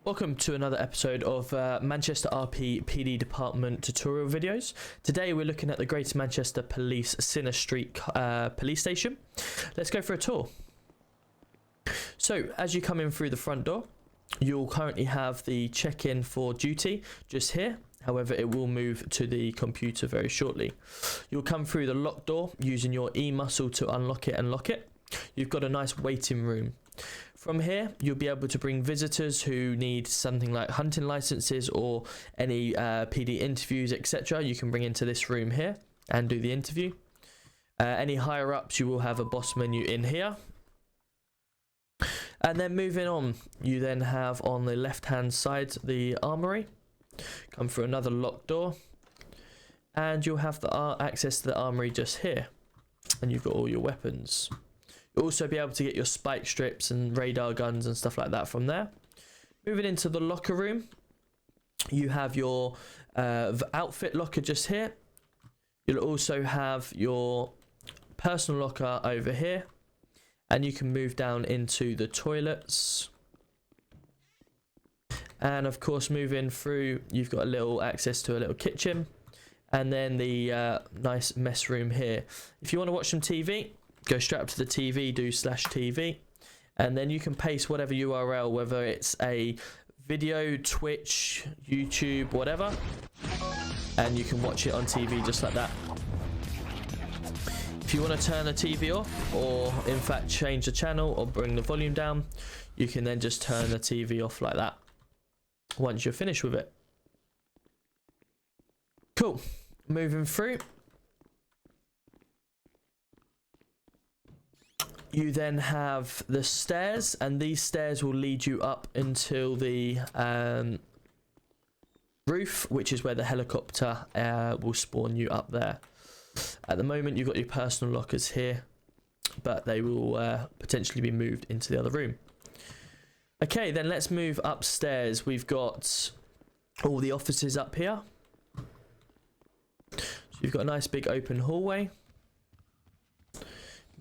Welcome to another episode of Manchester RP PD Department tutorial videos. Today we're looking at the Greater Manchester Police Cinner Street Police Station. Let's go for a tour. So as you come in through the front door, you'll currently have the check-in for duty just here. However, it will move to the computer very shortly. You'll come through the locked door using your E muscle to unlock it and lock it. You've got a nice waiting room. From here, you'll be able to bring visitors who need something like hunting licenses or any PD interviews, etc. You can bring into this room here and do the interview. Any higher ups, you will have a boss menu in here. And then moving on, you then have on the left hand side the armory. Come through another locked door and you'll have the access to the armory just here, and you've got all your weapons. You'll also be able to get your spike strips and radar guns and stuff like that from there. Moving into the locker room, you have your outfit locker just here. You'll also have your personal locker over here, and you can move down into the toilets. And of course, moving through, you've got a little access to a little kitchen, and then the nice mess room here. If you want to watch some TV, go straight up to the TV, do /TV, and then you can paste whatever URL, whether it's a video, Twitch, YouTube, whatever, and you can watch it on TV just like that. If you want to turn the TV off, or in fact change the channel or bring the volume down, you can then just turn the TV off like that once you're finished with it. Cool. Moving through, you then have the stairs, and these stairs will lead you up until the roof, which is where the helicopter will spawn you up there. At the moment, you've got your personal lockers here, but they will potentially be moved into the other room. Okay, then let's move upstairs. We've got all the offices up here. So you've got a nice big open hallway.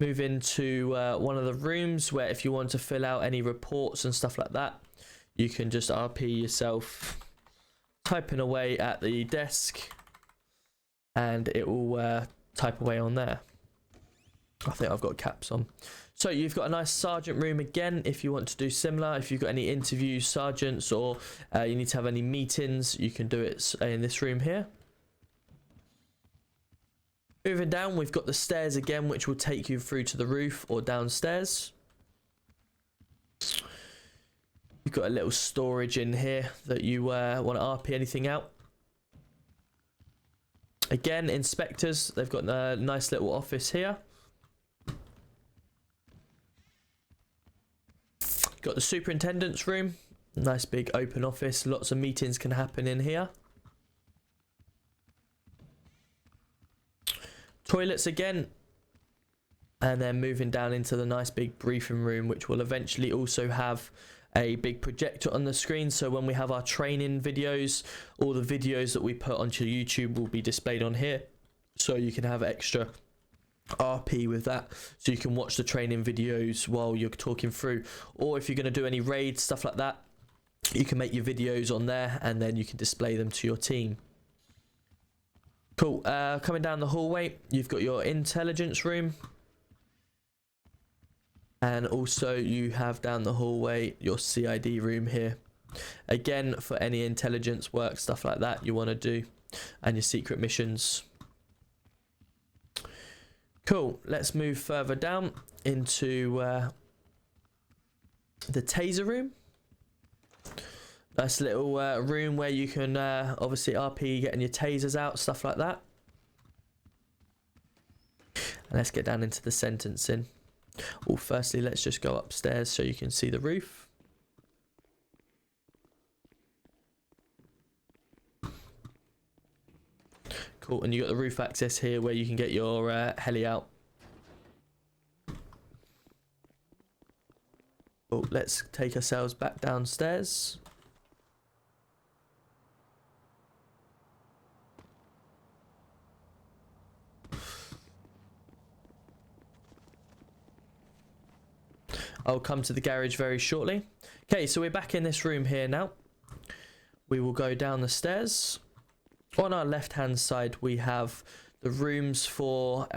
Move into one of the rooms where if you want to fill out any reports and stuff like that, you can just RP yourself, typing away at the desk, and it will type away on there. I think I've got caps on. So you've got a nice sergeant room again if you want to do similar. If you've got any interviews, sergeants, or you need to have any meetings, you can do it in this room here. Moving down, we've got the stairs again, which will take you through to the roof or downstairs. You've got a little storage in here that you want to RP anything out. Again, inspectors, they've got a nice little office here. Got the superintendent's room, nice big open office, lots of meetings can happen in here. Toilets again, and then moving down into the nice big briefing room, which will eventually also have a big projector on the screen, so when we have our training videos, all the videos that we put onto YouTube will be displayed on here, so you can have extra RP with that, so you can watch the training videos while you're talking through, or if you're going to do any raids, stuff like that, you can make your videos on there and then you can display them to your team. Cool. Coming down the hallway, you've got your intelligence room, and also you have down the hallway your CID room here, again for any intelligence work, stuff like that you want to do, and your secret missions. Cool. Let's move further down into the taser room. Nice little room where you can obviously RP getting your tasers out, stuff like that. And let's get down into the sentencing. Well, firstly, let's just go upstairs so you can see the roof. Cool, and you got the roof access here where you can get your heli out. Cool, let's take ourselves back downstairs. I'll come to the garage very shortly. Okay, so we're back in this room here now. We will go down the stairs. On our left hand side we have the rooms for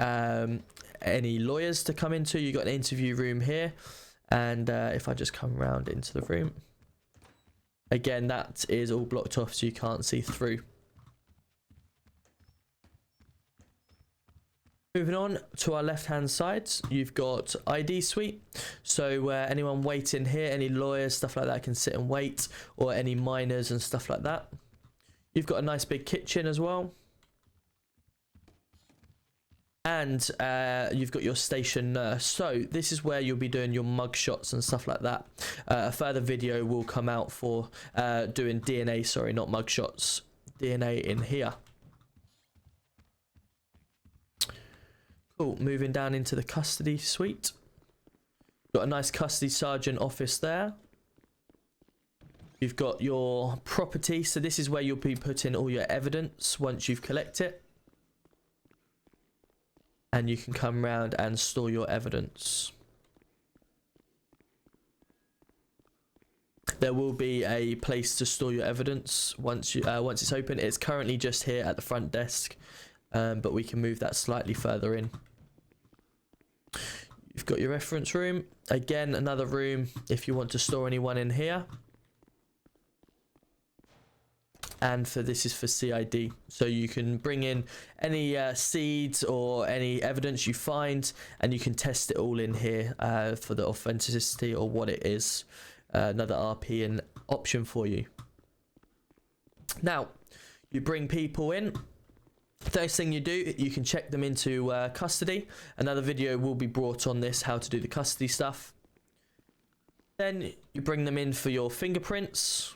any lawyers to come into. You got an interview room here, and if I just come around into the room, again that is all blocked off so you can't see through. Moving on to our left hand side, you've got ID suite. So anyone waiting here, any lawyers, stuff like that, can sit and wait, or any minors and stuff like that. You've got a nice big kitchen as well. And you've got your station nurse. So this is where you'll be doing your mug shots and stuff like that. A further video will come out for doing DNA, sorry, not mug shots. DNA in here. Cool, moving down into the custody suite. Got a nice custody sergeant office there. You've got your property, so this is where you'll be putting all your evidence once you've collected it. And you can come round and store your evidence. There will be a place to store your evidence once it's open. It's currently just here at the front desk, but we can move that slightly further in. You've got your reference room. Again, another room if you want to store anyone in here. And this is for CID, so you can bring in any seeds or any evidence you find, and you can test it all in here for the authenticity or what it is. Another RP and option for you. Now, you bring people in. First thing you do, you can check them into custody. Another video will be brought on this, how to do the custody stuff. Then you bring them in for your fingerprints.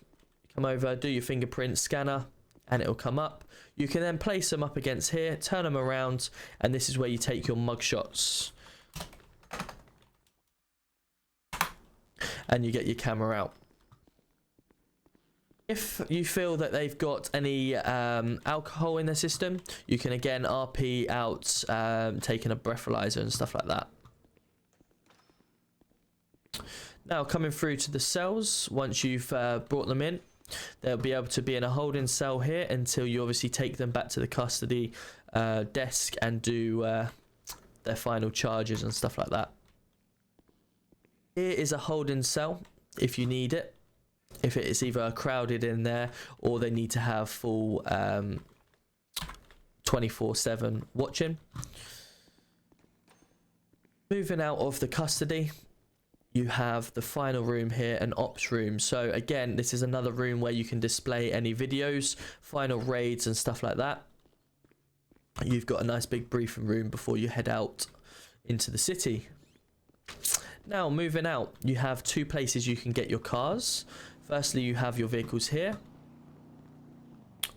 Come over, do your fingerprint scanner, and it'll come up. You can then place them up against here, turn them around, and this is where you take your mug shots. And you get your camera out. If you feel that they've got any alcohol in their system, you can again RP out taking a breathalyzer and stuff like that. Now coming through to the cells, once you've brought them in, they'll be able to be in a holding cell here until you obviously take them back to the custody desk and do their final charges and stuff like that. Here is a holding cell if you need it. If it is either crowded in there or they need to have full 24/7 watching. Moving out of the custody, you have the final room here, an ops room. So again, this is another room where you can display any videos, final raids and stuff like that. You've got a nice big briefing room before you head out into the city. Now moving out, you have two places you can get your cars. Firstly, you have your vehicles here,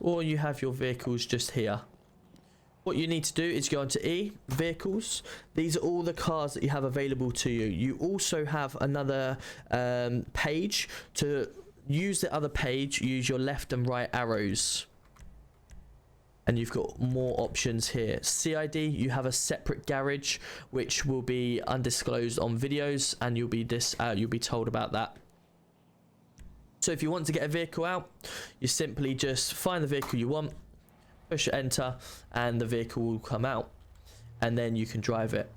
or you have your vehicles just here. What you need to do is go onto E, vehicles. These are all the cars that you have available to you. You also have another page. To use the other page, use your left and right arrows. And you've got more options here. CID, you have a separate garage, which will be undisclosed on videos, and you'll be told about that. So if you want to get a vehicle out, you simply just find the vehicle you want, push enter, and the vehicle will come out, and then you can drive it.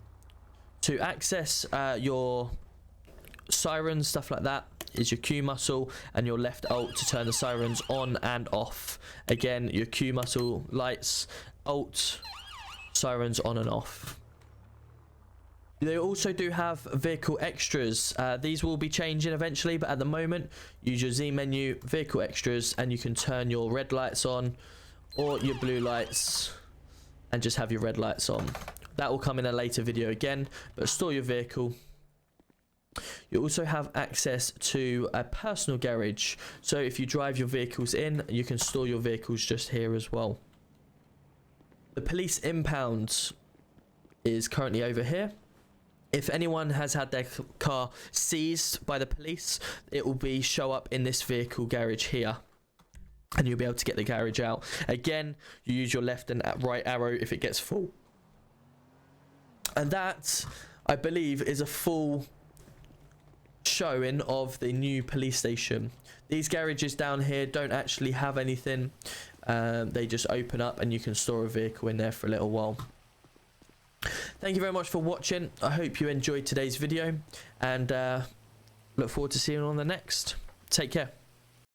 To access your sirens, stuff like that, is your Q muscle and your left alt to turn the sirens on and off. Again, your Q muscle lights, alt, sirens on and off. They also do have vehicle extras. These will be changing eventually, but at the moment, use your Z menu, vehicle extras, and you can turn your red lights on or your blue lights and just have your red lights on. That will come in a later video again, but store your vehicle. You also have access to a personal garage. So if you drive your vehicles in, you can store your vehicles just here as well. The police impound is currently over here. If anyone has had their car seized by the police, it will show up in this vehicle garage here, and you'll be able to get the garage out. Again, you use your left and right arrow if it gets full. And that, I believe, is a full showing of the new police station. These garages down here don't actually have anything. They just open up and you can store a vehicle in there for a little while. Thank you very much for watching. I hope you enjoyed today's video, and look forward to seeing you on the next. Take care.